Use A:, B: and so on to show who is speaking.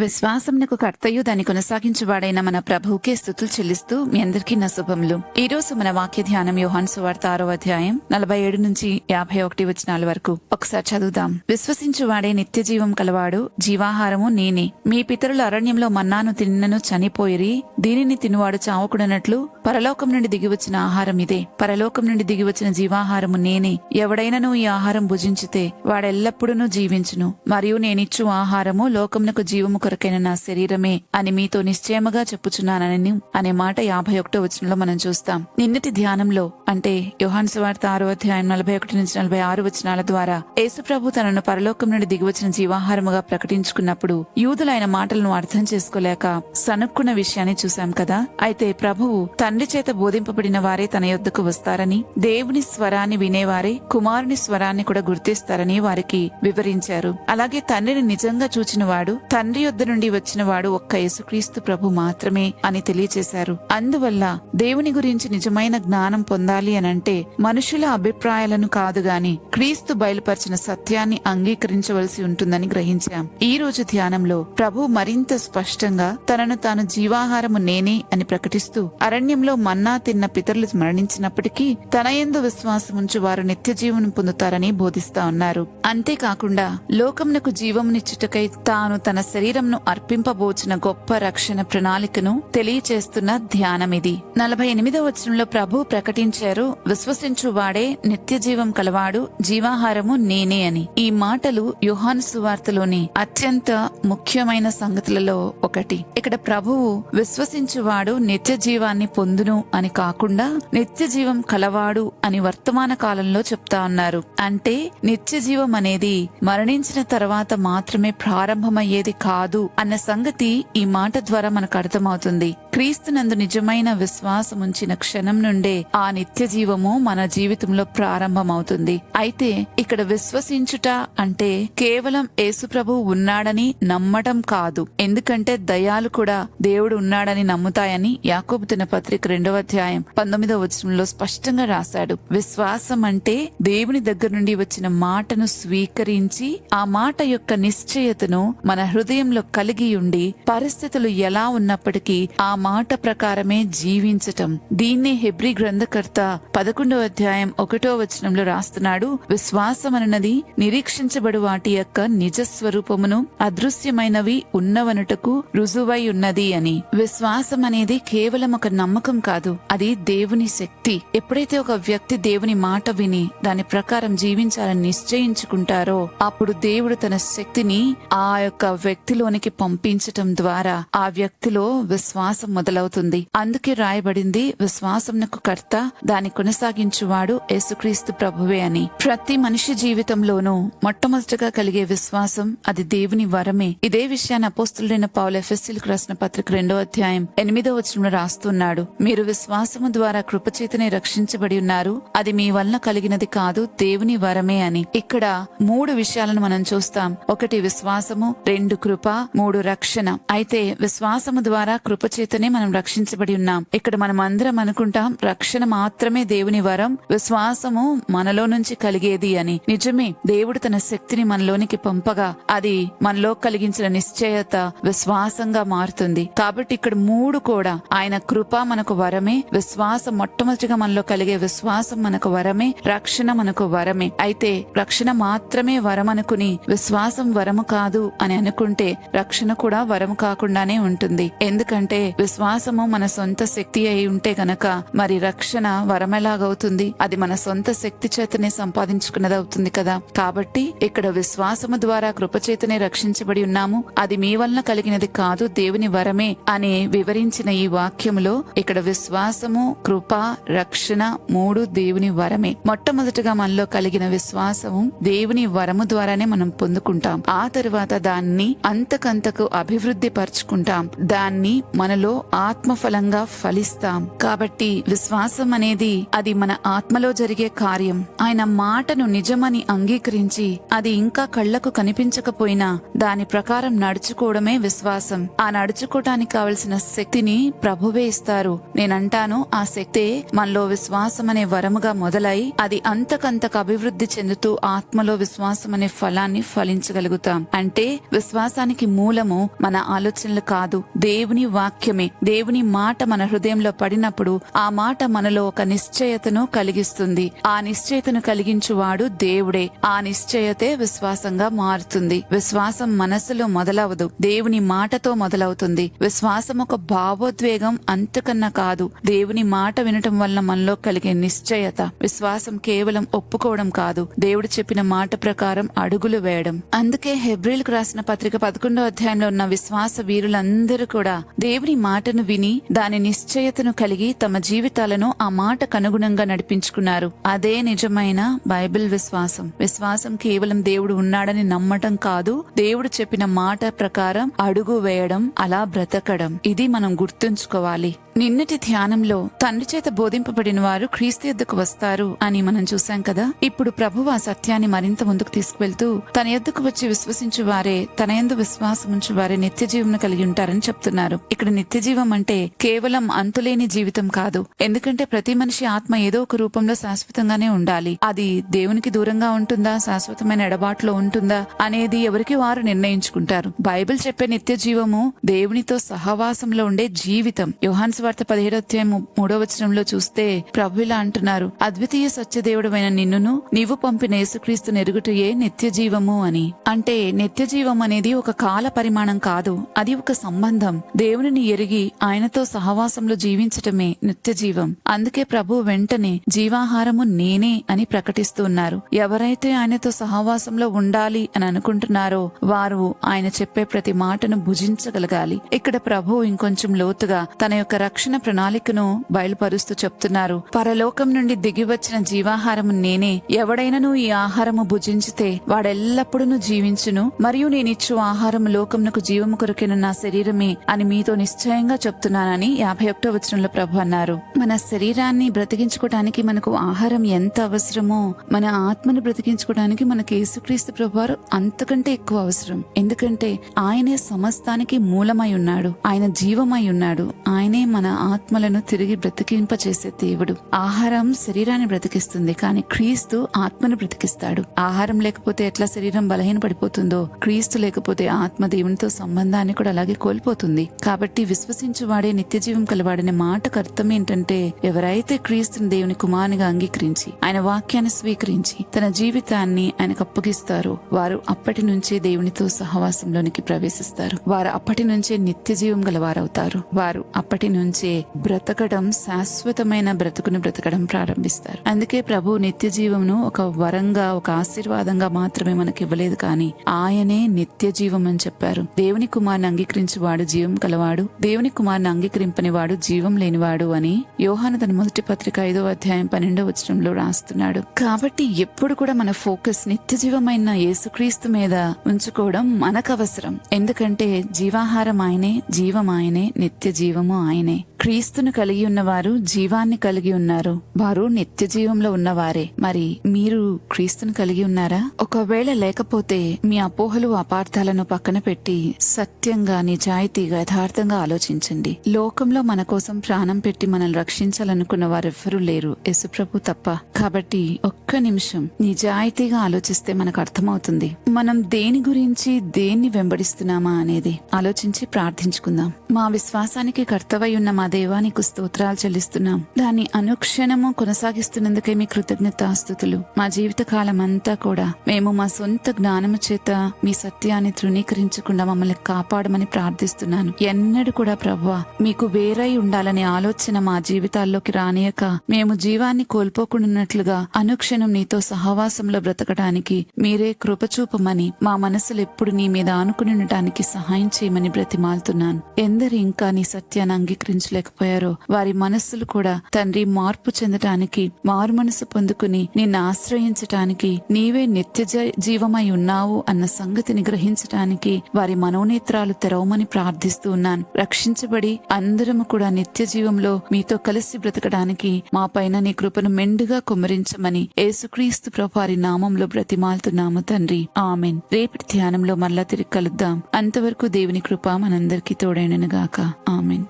A: విశ్వాసమునకు కర్తయు దాన్ని కొనసాగించువాడైన మన ప్రభువుకే స్తుతులు చెల్లిస్తూ మీ అందరికీ నా శుభములు. ఈ రోజు మన వాక్య ధ్యానం యోహాను సువార్త 6వ అధ్యాయం 47 నుంచి 51 వచనాల వరకు ఒకసారి చదువుదాం. విశ్వసించువాడే నిత్య జీవం కలవాడు, జీవాహారము నేనే. మీ పితరుల అరణ్యంలో మన్నాను తిన్నను చనిపోయిరి, దీనిని తినువాడు చావకుడనట్లు పరలోకం నుండి దిగివచ్చిన ఆహారం ఇదే. పరలోకం నుండి దిగివచ్చిన జీవాహారము నేనే. ఎవడైనను ఈ ఆహారం భుజించితే వాడెల్లప్పుడూ జీవించును. మరియు నేనిచ్చు ఆహారము లోకమునకు జీవము కొరకైన నా శరీరమే అని మీతో నిశ్చయముగా చెప్పుచున్నానని అనే మాట 51వ వచనంలో మనం చూస్తాం. నిన్నటి ధ్యానంలో అంటే యోహాను సువార్త 6వ అధ్యాయం 41 నుంచి 46 వచనాల ద్వారా యేసుప్రభు తనను పరలోకం నుండి దిగివచ్చిన జీవాహారముగా ప్రకటించుకున్నప్పుడు యూదులు ఆయన మాటలను అర్థం చేసుకోలేక సనుక్కున్న విషయాన్ని చూశాం కదా. అయితే ప్రభువు తండ్రి చేత బోధింపబడిన వారే తన యొద్దకు వస్తారని, దేవుని స్వరాన్ని వినేవారే కుమారుని స్వరాన్ని కూడా గుర్తిస్తారని వారికి వివరించారు. అలాగే తండ్రిని నిజంగా చూచిన వాడు, తండ్రి యొద్ద నుండి వచ్చిన వాడు ఒక్క యేసుక్రీస్తు ప్రభు మాత్రమే అని తెలియచేశారు. అందువల్ల దేవుని గురించి నిజమైన జ్ఞానం పొందాలి అనంటే మనుషుల అభిప్రాయాలను కాదు గాని క్రీస్తు బయలుపరిచిన సత్యాన్ని అంగీకరించవలసి ఉంటుందని గ్రహించాం. ఈ రోజు ధ్యానంలో ప్రభు మరింత స్పష్టంగా తనను తాను జీవాహారము నేనే అని ప్రకటిస్తూ అరణ్యంలో మన్నా తిన్న పితరులు మరణించినప్పటికీ తన యందు విశ్వాసముంచు వారు నిత్య జీవనం పొందుతారని బోధిస్తా ఉన్నారు. అంతేకాకుండా లోకమునకు జీవమునిచ్చుటకై తాను తన శరీరంను అర్పింపబోచిన గొప్ప రక్షణ ప్రణాళికను తెలియచేస్తున్న ధ్యానమిది. 48వ వచనంలో ప్రభు ప్రకటించారు, విశ్వసించువాడే నిత్య జీవం కలవాడు, జీవాహారము నేనే అని. ఈ మాటలు యోహాను సువార్తలోని అత్యంత ముఖ్యమైన సంగతులలో ఒకటి. ఇక్కడ ప్రభువు విశ్వసించువాడు నిత్య జీవాన్ని పొందును అని కాకుండా నిత్య జీవం కలవాడు అని వర్తమాన కాలంలో చెప్తా ఉన్నారు. అంటే నిత్య జీవం అనేది మరణించిన తర్వాత మాత్రమే ప్రారంభమయ్యేది కాదు అన్న సంగతి ఈ మాట ద్వారా మనకు అర్థమవుతుంది. క్రీస్తునందు నిజమైన విశ్వాసం ఉంచిన క్షణం నుండే ఆ నిత్య జీవము మన జీవితంలో ప్రారంభమవుతుంది. అయితే ఇక్కడ విశ్వసించుట అంటే కేవలం యేసుప్రభు ఉన్నాడని నమ్మటం కాదు. ఎందుకంటే దయ్యాలు కూడా దేవుడు ఉన్నాడని నమ్ముతాయని యాకోబు తన పత్రిక 2వ అధ్యాయం 19వ వచనంలో స్పష్టంగా రాశాడు. విశ్వాసం అంటే దేవుని దగ్గర నుండి వచ్చిన మాటను స్వీకరించి ఆ మాట యొక్క నిశ్చయతను మన హృదయంలో కలిగి ఉండి పరిస్థితులు ఎలా ఉన్నప్పటికీ ఆ మాట ప్రకారమే జీవించటం. దీన్నే హెబ్రీ గ్రంథకర్త 11వ అధ్యాయం 1వ వచనంలో రాస్తున్నాడు. విశ్వాసం అన్నది నిరీక్షించబడు వాటి యొక్క నిజస్వరూపమును అదృశ్యమైనవి ఉన్నవనుటకు రుజువై ఉన్నది అని. విశ్వాసం అనేది కేవలం ఒక నమ్మకం కాదు, అది దేవుని శక్తి. ఎప్పుడైతే ఒక వ్యక్తి దేవుని మాట విని దాని ప్రకారం జీవించాలని నిశ్చయించుకుంటారో అప్పుడు దేవుడు తన శక్తిని ఆ యొక్క వ్యక్తిలోనికి పంపించటం ద్వారా ఆ వ్యక్తిలో విశ్వాసం మొదలవుతుంది. అందుకే రాయబడింది, విశ్వాసమునకు కర్త దాన్ని కొనసాగించువాడు యేసుక్రీస్తు ప్రభువే అని. ప్రతి మనిషి జీవితంలోనూ మొట్టమొదటిగా కలిగే విశ్వాసం అది దేవుని వరమే. ఇదే విషయాన్ని అపోస్తలుడైన పౌలు ఎఫెసీయులకు రాసిన పత్రిక 2వ అధ్యాయం 8వ వచనంలో రాస్తున్నాడు. మీరు విశ్వాసము ద్వారా కృపచేతనే రక్షించబడి ఉన్నారు, అది మీ వలన కలిగినది కాదు, దేవుని వరమే అని. ఇక్కడ 3 విషయాలను మనం చూస్తాం. 1 విశ్వాసము, 2 కృప, 3 రక్షణ. అయితే విశ్వాసము ద్వారా కృపచేతనే మనం రక్షించబడి ఉన్నాం. ఇక్కడ మనం అందరం అనుకుంటాం రక్షణ మాత్రమే దేవుని వరం, విశ్వాసము మనలో నుంచి కలిగేది అని. నిజమే, దేవుడు తన శక్తిని మనలోనికి పంపగా అది మనలో కలిగించిన నిశ్చయత విశ్వాసంగా మారుతుంది. కాబట్టి ఇక్కడ 3 కూడా ఆయన కృప మనకు వరమే, విశ్వాసం మొట్టమొదటిగా మనలో కలిగే విశ్వాసం మనకు వరమే, రక్షణ మనకు వరమే. అయితే రక్షణ మాత్రమే వరం అనుకుని విశ్వాసం వరము కాదు అని అనుకుంటే రక్షణ కూడా వరము కాకుండానే ఉంటుంది. ఎందుకంటే విశ్వాసము మన సొంత శక్తి అయి ఉంటే గనక మరి రక్షణ వరమెలాగవుతుంది? అది మన సొంత శక్తి చేతనే సంపాదించుకున్నది అవుతుంది కదా. కాబట్టి ఇక్కడ విశ్వాసము ద్వారా కృపచేతనే రక్షించబడి ఉన్నాము, అది మీ వలన కలిగినది కాదు, దేవుని వరమే అని వివరించిన ఈ వాక్యములో ఇక్కడ విశ్వాసము, కృప, రక్షణ 3 దేవుని వరమే. మొట్టమొదటిగా మనలో కలిగిన విశ్వాసము దేవుని వరము ద్వారానే మనం పొందుకుంటాం. ఆ తరువాత దాన్ని అంతకంతకు అభివృద్ధి పరుచుకుంటాం, దాన్ని మనలో ఆత్మఫలంగా ఫలిస్తాం. కాబట్టి విశ్వాసం అనేది అది మన ఆత్మలో జరిగే కార్యం. ఆయన మాటను నిజమని అంగీకరించి అది ఇంకా కళ్లకు కనిపించకపోయినా దాని ప్రకారం నడుచుకోవడమే విశ్వాసం. ఆ నడుచుకోవటానికి కావలసిన శక్తిని ప్రభువే ఇస్తారు. నేనంటాను ఆ శక్తే మనలో విశ్వాసం అనే వరముగా మొదలై అది అంతకంతకు అభివృద్ధి చెందుతూ ఆత్మలో విశ్వాసం అనే ఫలాన్ని ఫలించగలుగుతాం. అంటే విశ్వాసానికి మూలము మన ఆలోచనలు కాదు, దేవుని వాక్యమే. దేవుని మాట మన హృదయంలో పడినప్పుడు ఆ మాట మనలో ఒక నిశ్చయతను కలిగిస్తుంది. ఆ నిశ్చయతను కలిగించువాడు దేవుడే. ఆ నిశ్చయతే విశ్వాసంగా మారుతుంది. విశ్వాసం మనస్సులో మొదలవదు, దేవుని మాటతో మొదలవుతుంది. విశ్వాసం ఒక భావోద్వేగం అంతకన్నా కాదు, దేవుని మాట వినటం వల్ల మనలో కలిగే నిశ్చయత. విశ్వాసం కేవలం ఒప్పుకోవడం కాదు, దేవుడు చెప్పిన మాట ప్రకారం అడుగులు వేయడం. అందుకే హెబ్రీలకు రాసిన పత్రిక 11వ అధ్యాయంలో ఉన్న విశ్వాస వీరులందరూ కూడా దేవుని మాటను విని దాని నిశ్చయతను కలిగి తమ జీవితాలను ఆ మాటకు అనుగుణంగా నడిపించుకున్నారు. అదే నిజమైన బైబిల్ విశ్వాసం. విశ్వాసం కేవలం దేవుడు ఉన్నాడని నమ్మటం కాదు, దేవుడు చెప్పిన మాట ప్రకారం అడుగు వేయడం, అలా బ్రతకడం. ఇది మనం గుర్తుంచుకోవాలి. నిన్నటి ధ్యానంలో తండ్రి చేత బోధింపబడిన వారు క్రీస్తు యొద్దకు వస్తారు అని మనం చూశాం కదా. ఇప్పుడు ప్రభువు ఆ సత్యాన్ని మరింత ముందుకు తీసుకువెళ్తూ తన యొద్దకు వచ్చి విశ్వసించు వారే, తన యందు విశ్వాసముంచు వారే నిత్య జీవం కలిగి ఉంటారని చెప్తున్నారు. ఇక్కడ నిత్య జీవం అంటే కేవలం అంతులేని జీవితం కాదు. ఎందుకంటే ప్రతి మనిషి ఆత్మ ఏదో ఒక రూపంలో శాశ్వతంగానే ఉండాలి. అది దేవునికి దూరంగా ఉంటుందా, శాశ్వతమైన ఎడబాటులో ఉంటుందా అనేది ఎవరికి వారు నిర్ణయించుకుంటారు. బైబిల్ చెప్పే నిత్య జీవము దేవునితో సహవాసంలో ఉండే జీవితం. యోహాను సువార్త 17వ అధ్యాయం 3వ వచనంలో చూస్తే ప్రభు ఇలా అంటున్నారు, అద్వితీయ సత్యదేవుడైన నిన్నును నీవు పంపిన యేసుక్రీస్తు ఎరుగుటయే నిత్య జీవము అని. అంటే నిత్య జీవం అనేది ఒక కాల పరిమాణం కాదు, అది ఒక సంబంధం. దేవునిని ఎరిగి ఆయనతో సహవాసంలో జీవించటమే నిత్య జీవం. అందుకే ప్రభు వెంటనే జీవాహారము నేనే అని ప్రకటిస్తూ ఉన్నారు. ఎవరైతే ఆయనతో సహవాసంలో ఉండాలి అని అనుకుంటున్నారో వారు ఆయన చెప్పే ప్రతి మాటను భుజించగలగాలి. ఇక్కడ ప్రభు ఇంకొంచెం లోతుగా తన యొక్క రక్షణ ప్రణాళికను బయలుపరుస్తూ చెప్తున్నారు. పరలోకం నుండి దిగి వచ్చిన జీవాహారము నేనే. ఎవడైనను ఈ ఆహారము భుజించితే వాడెల్లప్పుడూ జీవించును, మరియు నేనిచ్చు ఆహారము లోకమునకు జీవము కొరకెను నా శరీరమే అని మీతో నిశ్చయంగా చెప్తున్నానని 51వ వచనంలో ప్రభు అన్నారు. మన శరీరాన్ని బ్రతికించుకోవడానికి మనకు ఆహారం ఎంత అవసరమో, మన ఆత్మను బ్రతికించుకోవడానికి మనకు యేసుక్రీస్తు ప్రభువారు అంతకంటే ఎక్కువ అవసరం. ఎందుకంటే ఆయనే సమస్తానికి మూలమై ఉన్నాడు, ఆయన జీవమై ఉన్నాడు. ఆయనే మన ఆత్మలను తిరిగి బ్రతికింపచేసే దేవుడు. ఆహారం శరీరాన్ని బ్రతికిస్తుంది, కానీ క్రీస్తు ఆత్మను బ్రతికిస్తాడు. ఆహారం లేకపోతే ఎట్లా శరీరం బలహీన పడిపోతుందో, క్రీస్తు లేకపోతే ఆత్మ దేవునితో సంబంధాన్ని కూడా అలాగే కోల్పోతుంది. కాబట్టి విశ్వసించు వాడే నిత్య జీవం కలవాడనే మాటకు అర్థం ఏంటంటే, ఎవరైతే క్రీస్తుని దేవుని కుమారునిగా అంగీకరించి ఆయన వాక్యాన్ని స్వీకరించి తన జీవితాన్ని ఆయనకు అప్పగిస్తారో వారు అప్పటి నుంచే దేవునితో సహవాసంలోనికి ప్రవేశిస్తారు. వారు అప్పటి నుంచే నిత్య జీవం గలవారవుతారు. వారు అప్పటి నుంచే బ్రతకడం, శాశ్వతమైన బ్రతుకును బ్రతకడం ప్రారంభిస్తారు. అందుకే ప్రభు నిత్య జీవమును ఒక వరంగా, ఒక ఆశీర్వాదంగా మాత్రమే మనకి ఇవ్వలేదు, కానీ ఆయనే నిత్య జీవం అని చెప్పారు. దేవుని కుమారుని అంగీకరించి వాడు జీవం కలవాడు, దేవుని కుమారుని అంగీకరింపని వాడు జీవం లేనివాడు అని యోహాను తన మొదటి పత్రిక 5వ అధ్యాయం 12వ వచనంలో రాస్తున్నాడు. కాబట్టి ఎప్పుడు కూడా మన ఫోకస్ నిత్య జీవమైన యేసుక్రీస్తు మీద ఉంచుకోవడం మనకు అవసరం. ఎందుకంటే జీవాహారం ఆయనే, జీవం ఆయనే, నిత్య జీవము ఆయనే. క్రీస్తును కలిగి ఉన్నవారు జీవాన్ని కలిగి ఉన్నారు, వారు నిత్య జీవంలో ఉన్నవారే. మరి మీరు క్రీస్తును కలిగి ఉన్నారా? ఒకవేళ లేకపోతే మీ అపోహలు, అపార్థాలను పక్కన పెట్టి సత్యంగా, నిజాయితీగా, యథార్థంగా ఆలోచించండి. లోకంలో మన కోసం ప్రాణం పెట్టి మనల్ని రక్షించాలనుకున్న వారెవ్వరూ లేరు, యేసుప్రభు తప్ప. కాబట్టి ఒక్క నిమిషం నిజాయితీగా ఆలోచిస్తే మనకు అర్థమవుతుంది మనం దేని గురించి, దేన్ని వెంబడిస్తున్నామా అనేది. ఆలోచించి ప్రార్థించుకుందాం. మా విశ్వాసానికి కర్తవై ఉన్న మా దేవా, నీకు స్తోత్రాలు చెల్లిస్తున్నాం. దాన్ని అనుక్షణము కొనసాగిస్తున్నందుకే మీ కృతజ్ఞతాస్తుతులు. మా జీవిత కాలం అంతా కూడా మేము మా సొంత జ్ఞానము చేత మీ సత్యాన్ని తృణీకరించకుండా మమ్మల్ని కాపాడమని ప్రార్థిస్తున్నాను. ఎన్నడూ కూడా ప్రభువా, మీకు వేరై ఉండాలనే ఆలోచన మా జీవితాల్లోకి రానియక మేము జీవాన్ని కోల్పోకుండాన్నట్లుగా అనుక్షణం నీతో సహవాసంలో బ్రతకడానికి మీరే కృపచూపమని, మా మనసులు ఎప్పుడు నీ మీద ఆనుకుని ఉండటానికి సహాయం చేయమని బ్రతిమాలుతున్నాను. ఎందరు ఇంకా నీ సత్యాన్ని అంగీకరించలేకపోయారో వారి మనస్సులు కూడా తండ్రి మార్పు చెందటానికి, మారు మనసు పొందుకుని నిన్ను ఆశ్రయించటానికి, నీవే నిత్య జీవమై ఉన్నావు అన్న సంగతిని గ్రహించటానికి వారి మనోనేత్రాలు తెరవమని ప్రార్థిస్తూ ఉన్నాను. రక్షించబడి అందరము కూడా నిత్య జీవంలో మీతో కలిసి బ్రతకడానికి మా పైన నీ కృపను మెండుగా కుమ్మరించమని యేసుక్రీస్తు ప్రభువారి నామంలో బ్రతిమాలుతున్నాము తండ్రి, ఆమెన్. రేపటి ధ్యానంలో మరలా తిరిగి కలుద్దాం. అంతవరకు దేవుని కృప మనందరికీ తోడైనను గాక. ఆమెన్.